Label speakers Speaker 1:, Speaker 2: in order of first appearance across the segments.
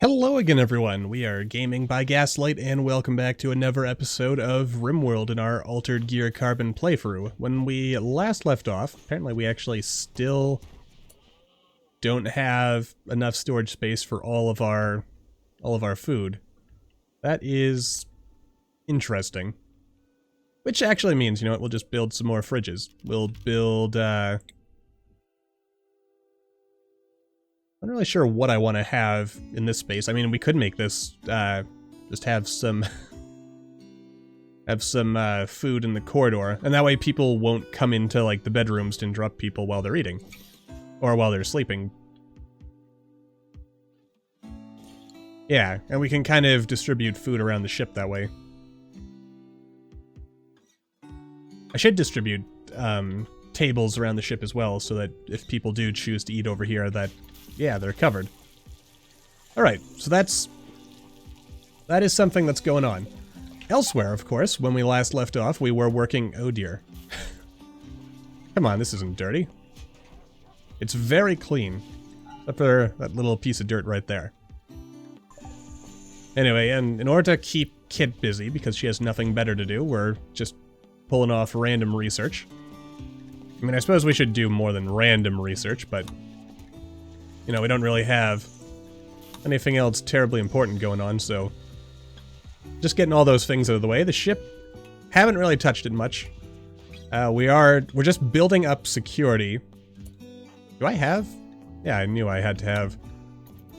Speaker 1: Hello again, everyone. We are Gaming by Gaslight, and welcome back to another episode of RimWorld in our Altered Gear Carbon playthrough. When we last left off, apparently we actually still don't have enough storage space for all of our food. That is interesting. Which actually means, you know what, we'll just build some more fridges. We'll build, I'm not really sure what I want to have in this space. I mean, we could make this, just have some, food in the corridor, and that way people won't come into, like, the bedrooms to interrupt people while they're eating. Or while they're sleeping. Yeah, and we can kind of distribute food around the ship that way. I should distribute, tables around the ship as well, so that if people do choose to eat over here, that yeah, they're covered. Alright, so that is something that's going on. Elsewhere, of course, when we last left off, we were working... Oh dear. Come on, this isn't dirty. It's very clean. Except for that little piece of dirt right there. Anyway, and in order to keep Kit busy, because she has nothing better to do, we're just pulling off random research. I mean, I suppose we should do more than random research, but... you know, we don't really have anything else terribly important going on, so... just getting all those things out of the way. The ship, haven't really touched it much. We're just building up security. Do I have? Yeah, I knew I had to have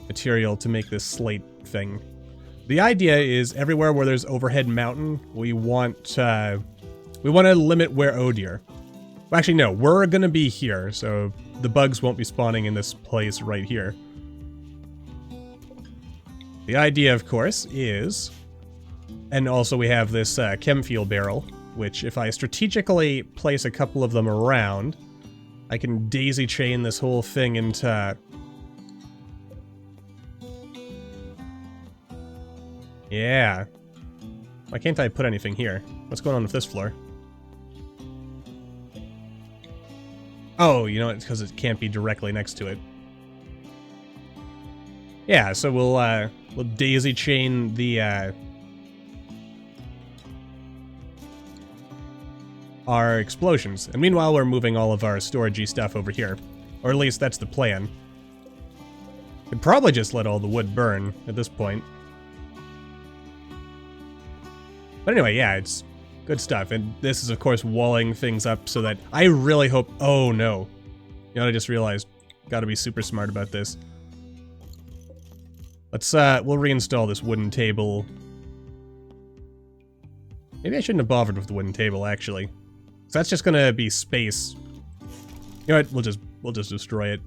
Speaker 1: material to make this slate thing. The idea is everywhere where there's overhead mountain, we want to limit where oh dear. Well, actually, no, we're gonna be here, so the bugs won't be spawning in this place right here. The idea, of course, is... and also we have this chem fuel barrel, which if I strategically place a couple of them around, I can daisy chain this whole thing into... yeah. Why can't I put anything here? What's going on with this floor? Oh, you know, it's because it can't be directly next to it. Yeah, so we'll daisy chain the our explosions, and meanwhile we're moving all of our storagey stuff over here, or at least that's the plan. Could probably just let all the wood burn at this point. But anyway, yeah, it's good stuff, and this is of course walling things up so that I really hope... oh no. You know what I just realized? Gotta be super smart about this. Let's, we'll reinstall this wooden table. Maybe I shouldn't have bothered with the wooden table, actually. So that's just gonna be space. You know what, we'll just destroy it.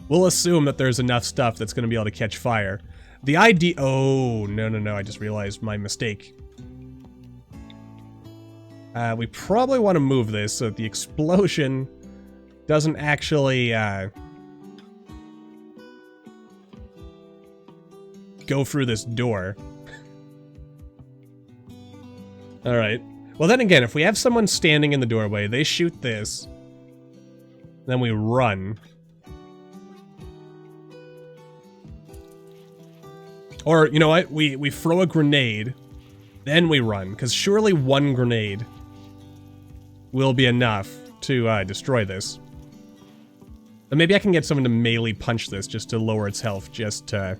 Speaker 1: We'll assume that there's enough stuff that's gonna be able to catch fire. The idea... oh, no, I just realized my mistake. We probably want to move this so that the explosion doesn't actually go through this door. Alright. Well then again, if we have someone standing in the doorway, they shoot this, then we run. Or, you know what, we throw a grenade, then we run, because surely one grenade will be enough to destroy this. But maybe I can get someone to melee punch this just to lower its health, just to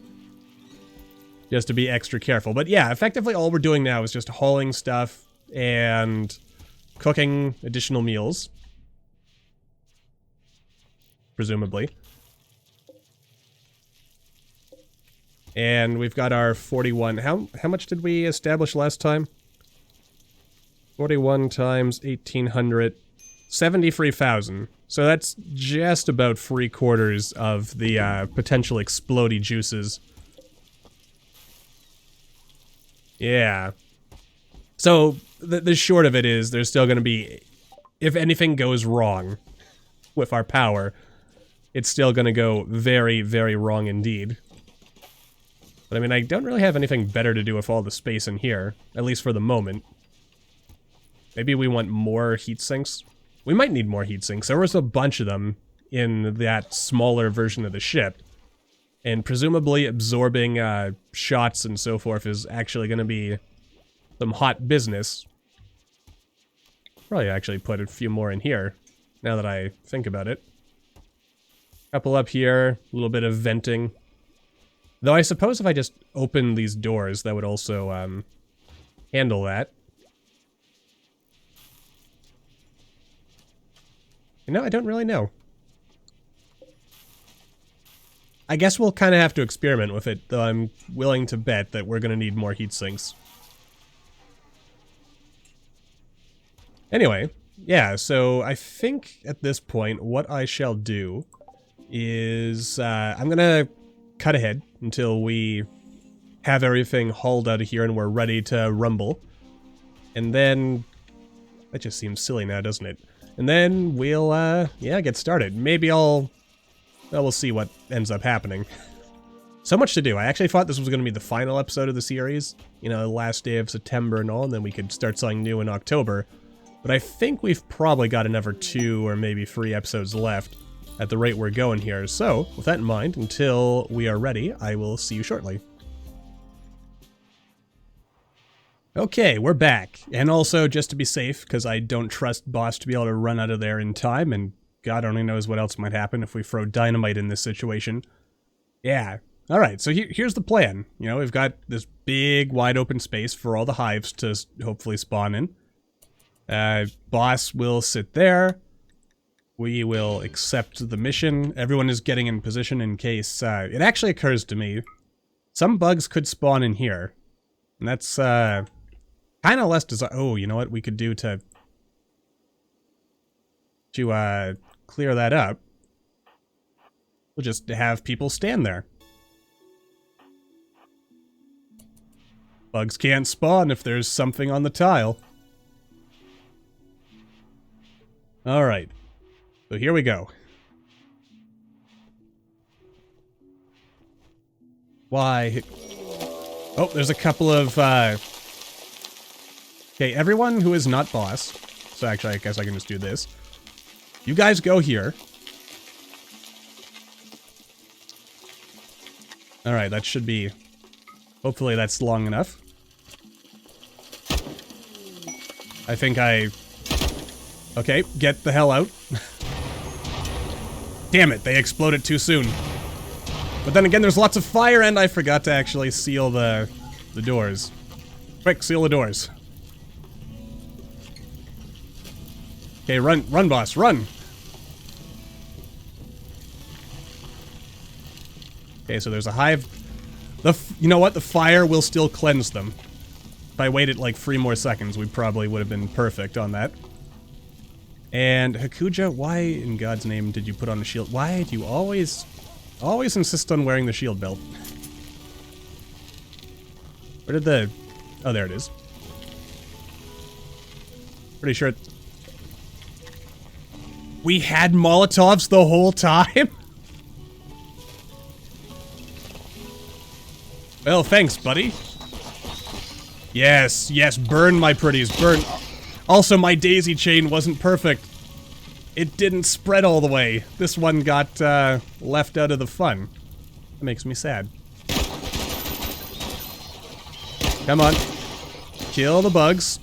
Speaker 1: be extra careful. But yeah, effectively all we're doing now is just hauling stuff and cooking additional meals. Presumably. And we've got our 41... How much did we establish last time? 41 times 1,800... 73,000. So that's just about 3/4 of the potential explodey juices. Yeah. So, the short of it is, there's still gonna be... if anything goes wrong with our power, it's still gonna go very, very wrong indeed. But I mean, I don't really have anything better to do with all the space in here, at least for the moment. Maybe we want more heat sinks? We might need more heat sinks. There was a bunch of them in that smaller version of the ship. And presumably absorbing shots and so forth is actually going to be some hot business. Probably actually put a few more in here, now that I think about it. Couple up here, a little bit of venting. Though I suppose if I just open these doors, that would also handle that. You know, I don't really know. I guess we'll kind of have to experiment with it, though I'm willing to bet that we're going to need more heat sinks. Anyway, yeah, so I think at this point what I shall do is I'm going to cut ahead until we have everything hauled out of here and we're ready to rumble. And then... that just seems silly now, doesn't it? And then we'll, yeah, get started. Maybe well, we'll see what ends up happening. So much to do. I actually thought this was going to be the final episode of the series. You know, the last day of September and all, and then we could start something new in October. But I think we've probably got another 2 or maybe 3 episodes left at the rate we're going here. So, with that in mind, until we are ready, I will see you shortly. Okay, we're back. And also, just to be safe, because I don't trust Boss to be able to run out of there in time, and God only knows what else might happen if we throw dynamite in this situation. Yeah. Alright, so here's the plan. You know, we've got this big, wide open space for all the hives to hopefully spawn in. Boss will sit there. We will accept the mission. Everyone is getting in position in case... it actually occurs to me, some bugs could spawn in here. And that's, kind of less oh, you know what we could do to clear that up? We'll just have people stand there. Bugs can't spawn if there's something on the tile. Alright. So here we go. Why? Oh, there's a couple of, okay, everyone who is not boss. So actually, I guess I can just do this. You guys go here. Alright, that should be... hopefully that's long enough. I think I... okay, get the hell out. Damn it, they exploded too soon. But then again, there's lots of fire, and I forgot to actually seal the doors. Quick, seal the doors. Okay, run, boss, run! Okay, so there's a hive. You know what? The fire will still cleanse them. If I waited like 3 more seconds, we probably would have been perfect on that. And Hakuja, why in God's name did you put on the shield? Why do you always insist on wearing the shield belt? Where did the... oh, there it is. Pretty sure... we had Molotovs the whole time? Well, thanks, buddy. Yes, yes, burn, my pretties, burn. Also, my daisy chain wasn't perfect. It didn't spread all the way. This one got, left out of the fun. That makes me sad. Come on. Kill the bugs.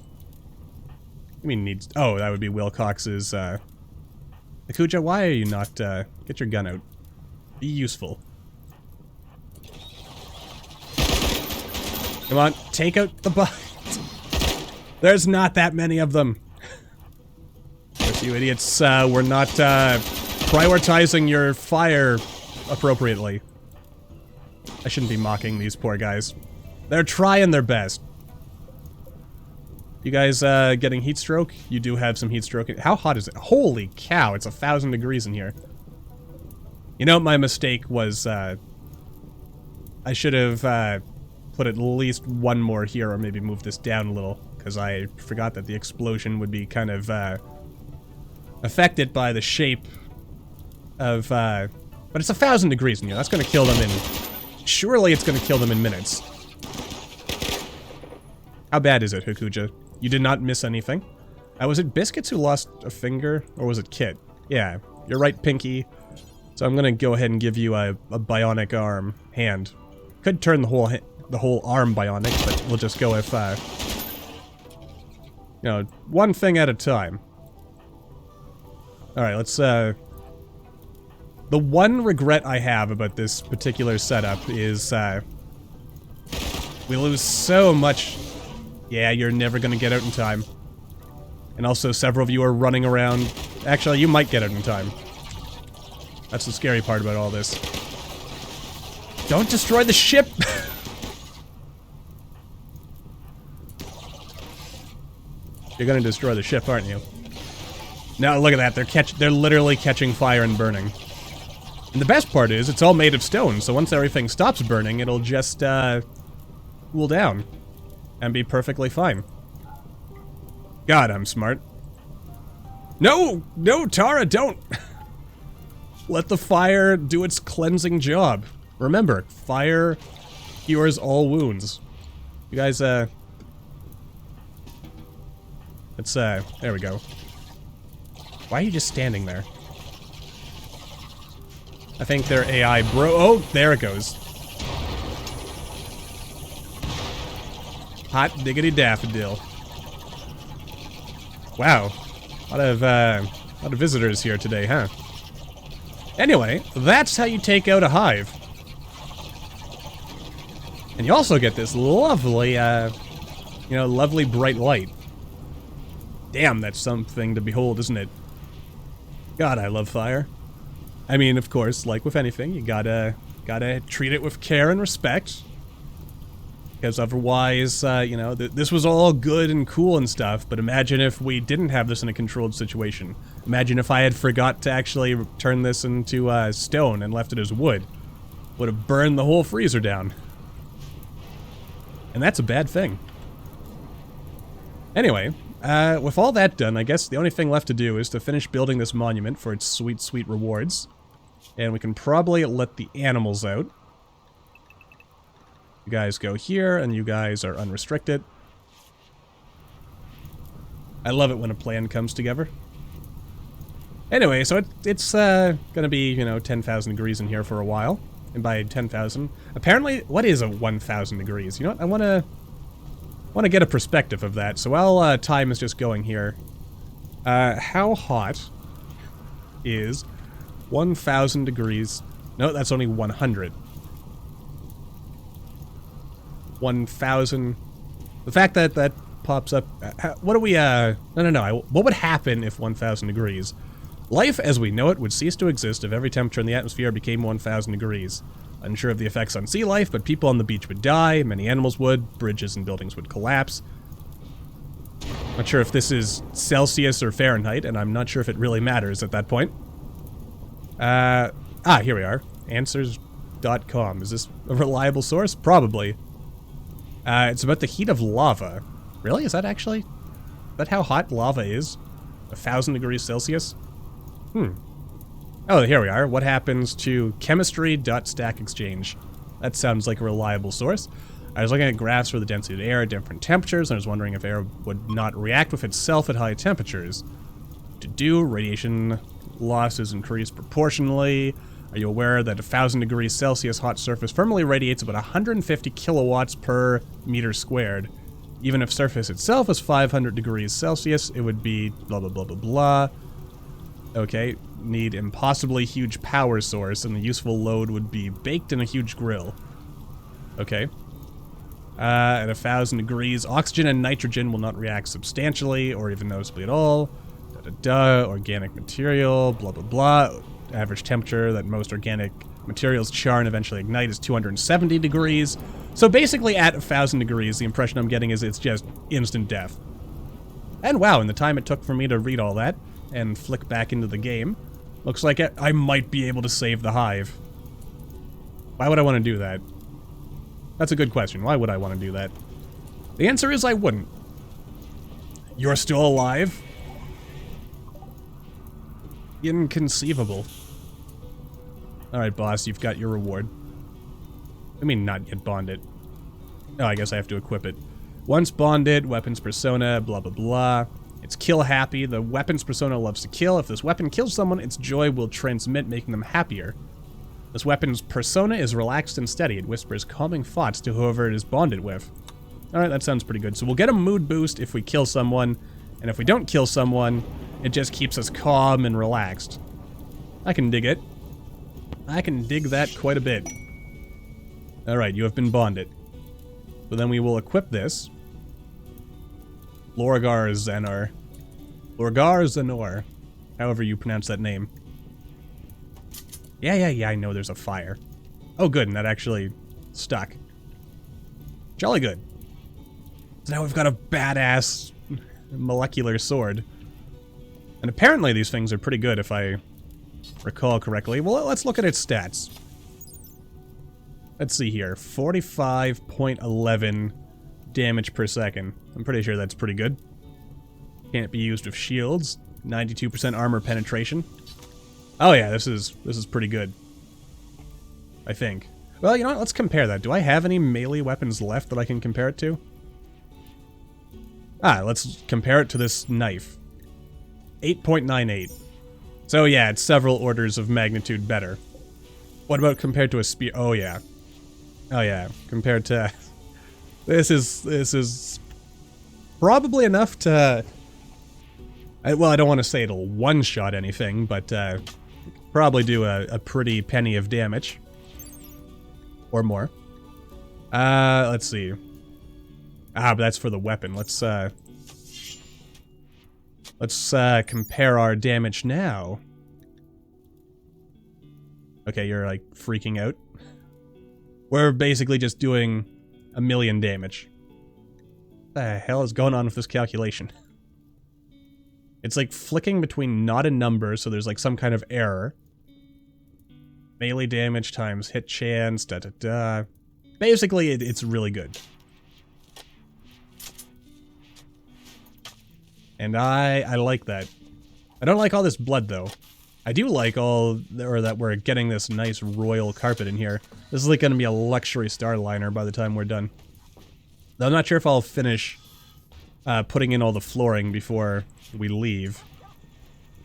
Speaker 1: I mean, needs... oh, that would be Wilcox's, Akuja, why are you not, get your gun out. Be useful. Come on, take out the bugs. There's not that many of them. You idiots, we're not, prioritizing your fire appropriately. I shouldn't be mocking these poor guys. They're trying their best. You guys, getting heat stroke? You do have some heat stroke. How hot is it? Holy cow, it's 1,000 degrees in here. You know, my mistake was, I should have, put at least 1 more here, or maybe move this down a little, because I forgot that the explosion would be kind of, affected by the shape of, but it's 1,000 degrees in here. That's gonna kill them in... surely it's gonna kill them in minutes. How bad is it, Hakuja? You did not miss anything? Was it Biscuits who lost a finger? Or was it Kit? Yeah, you're right, Pinky. So I'm gonna go ahead and give you a bionic arm hand. Could turn the whole arm bionic, but we'll just go with you know, one thing at a time. All right, let's the one regret I have about this particular setup is we lose so much. Yeah, you're never gonna get out in time. And also several of you are running around. Actually, you might get out in time. That's the scary part about all this. Don't destroy the ship! You're gonna destroy the ship, aren't you? Now look at that, they're literally catching fire and burning. And the best part is, it's all made of stone, so once everything stops burning, it'll just, cool down. And be perfectly fine. God, I'm smart. No! No, Tara, don't! Let the fire do its cleansing job. Remember, fire cures all wounds. You guys, let's, there we go. Why are you just standing there? I think their AI oh, there it goes. Hot diggity daffodil. Wow. A lot of visitors here today, huh? Anyway, that's how you take out a hive. And you also get this lovely, you know, lovely bright light. Damn, that's something to behold, isn't it? God, I love fire. I mean, of course, like with anything, you gotta treat it with care and respect. Because otherwise, you know, this was all good and cool and stuff, but imagine if we didn't have this in a controlled situation. Imagine if I had forgot to actually turn this into stone and left it as wood. Would have burned the whole freezer down. And that's a bad thing. Anyway, with all that done, I guess the only thing left to do is to finish building this monument for its sweet, sweet rewards. And we can probably let the animals out. You guys go here, and you guys are unrestricted. I love it when a plan comes together. Anyway, so it's gonna be, you know, 10,000 degrees in here for a while. And by 10,000... Apparently, what is a 1,000 degrees? You know what? I wanna get a perspective of that. So while time is just going here, how hot is 1,000 degrees? No, that's only 100. 1,000. The fact that that pops up. What do we? No. What would happen if 1,000 degrees? Life as we know it would cease to exist if every temperature in the atmosphere became 1,000 degrees. Unsure of the effects on sea life, but people on the beach would die, many animals would, bridges and buildings would collapse. Not sure if this is Celsius or Fahrenheit, and I'm not sure if it really matters at that point. Here we are. Answers.com. Is this a reliable source? Probably. It's about the heat of lava. Really? Is that how hot lava is? 1,000 degrees Celsius? Oh, here we are. What happens to chemistry.stackexchange? That sounds like a reliable source. I was looking at graphs for the density of air at different temperatures, and I was wondering if air would not react with itself at high temperatures. Radiation losses increase proportionally. Are you aware that 1,000 degrees Celsius hot surface thermally radiates about 150 kilowatts per meter squared? Even if surface itself is 500 degrees Celsius, it would be blah blah blah blah blah. Okay, need impossibly huge power source, and the useful load would be baked in a huge grill. Okay. At 1,000 degrees, oxygen and nitrogen will not react substantially or even noticeably at all. Organic material, blah blah blah. Average temperature that most organic materials char and eventually ignite is 270 degrees. So basically at 1,000 degrees, the impression I'm getting is it's just instant death. And wow, in the time it took for me to read all that and flick back into the game, looks like I might be able to save the hive. Why would I want to do that? That's a good question. Why would I want to do that? The answer is I wouldn't. You're still alive? Inconceivable. Alright, boss, you've got your reward. I mean, not yet bonded. Oh, I guess I have to equip it. Once bonded, weapons persona, blah blah blah. It's kill happy. The weapon's persona loves to kill. If this weapon kills someone, its joy will transmit, making them happier. This weapon's persona is relaxed and steady. It whispers calming thoughts to whoever it is bonded with. Alright, that sounds pretty good. So we'll get a mood boost if we kill someone, and if we don't kill someone, it just keeps us calm and relaxed. I can dig it. I can dig that quite a bit. Alright, you have been bonded. So then we will equip this. Lorgar Zenor. Lorgar Zenor. However you pronounce that name. Yeah, I know there's a fire. Oh good, and that actually stuck. Jolly good. So now we've got a badass molecular sword. And apparently these things are pretty good if I recall correctly. Well, let's look at its stats. Let's see here. 45.11 damage per second. I'm pretty sure that's pretty good. Can't be used with shields. 92% armor penetration. Oh yeah, this is pretty good. I think. Well, you know what? Let's compare that. Do I have any melee weapons left that I can compare it to? Let's compare it to this knife. 8.98. So yeah, it's several orders of magnitude better. What about compared to a spear? Oh yeah. Oh yeah, compared to... This is probably enough to... well, I don't want to say it'll one-shot anything, but probably do a pretty penny of damage. Or more. Let's see. But that's for the weapon. Let's compare our damage now. Okay, you're like freaking out. We're basically just doing 1,000,000 damage. What the hell is going on with this calculation? It's like flicking between not a number, so there's like some kind of error. Melee damage times hit chance, da-da-da. Basically, it's really good. And I like that. I don't like all this blood, though. I do like that we're getting this nice royal carpet in here. This is like going to be a luxury starliner by the time we're done. Though I'm not sure if I'll finish putting in all the flooring before we leave.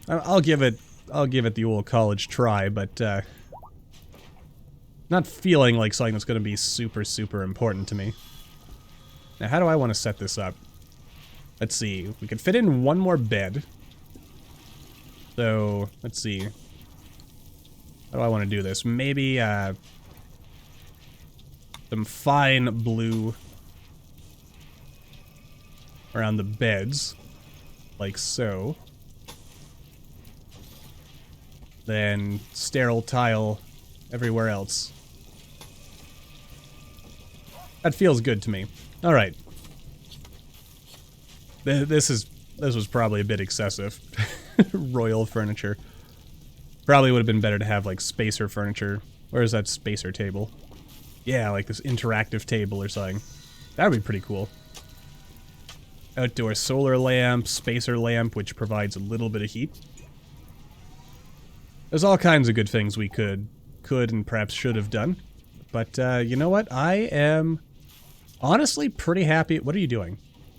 Speaker 1: I'll give it the old college try, but not feeling like something that's going to be super, super important to me. Now, how do I want to set this up? Let's see. We could fit in one more bed. So, let's see. How do I want to do this? Maybe, some fine blue around the beds. Like so. Then, sterile tile everywhere else. That feels good to me. Alright. This was probably a bit excessive. Royal furniture. Probably would have been better to have, like, spacer furniture. Where's that spacer table? Yeah, like this interactive table or something. That would be pretty cool. Outdoor solar lamp, spacer lamp, which provides a little bit of heat. There's all kinds of good things we could and perhaps should have done. But, you know what? I am honestly pretty happy. What are you doing?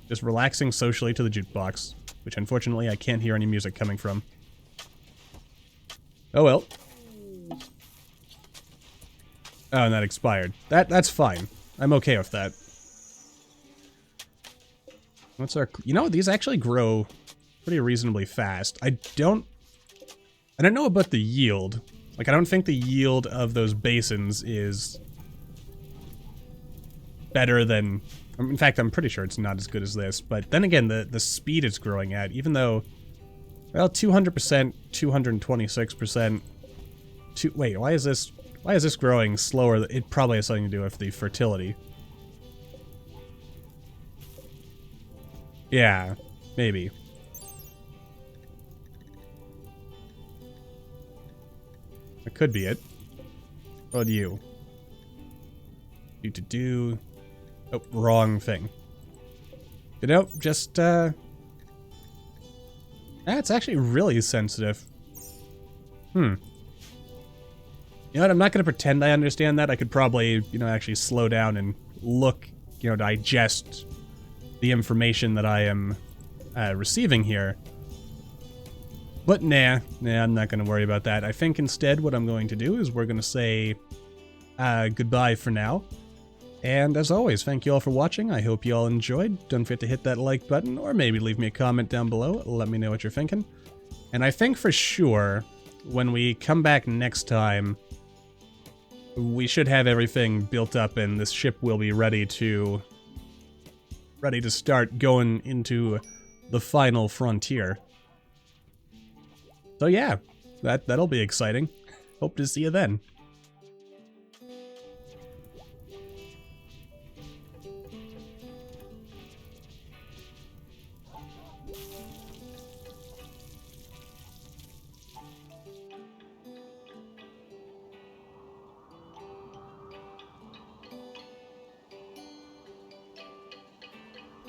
Speaker 1: Just relaxing socially to the jukebox, which unfortunately I can't hear any music coming from. Oh well. Oh, and that expired. That's fine. I'm okay with that. What's our... You know, these actually grow pretty reasonably fast. I don't know about the yield. Like, I don't think the yield of those basins is better than... In fact, I'm pretty sure it's not as good as this. But then again, the speed it's growing at, even though... Well, 200%, 226%... Wait, why is this growing slower? It probably has something to do with the fertility. Yeah, maybe. That could be it. What about you? Do. Oh, wrong thing. You know, just, it's actually really sensitive. You know what, I'm not gonna pretend I understand that. I could probably, you know, actually slow down and look, you know, digest the information that I am receiving here. But nah, I'm not going to worry about that. I think instead what I'm going to do is we're going to say goodbye for now. And as always, thank you all for watching. I hope you all enjoyed. Don't forget to hit that like button, or maybe leave me a comment down below. Let me know what you're thinking. And I think for sure, when we come back next time, we should have everything built up and this ship will be ready to start going into the final frontier. So yeah, that'll be exciting. Hope to see you then.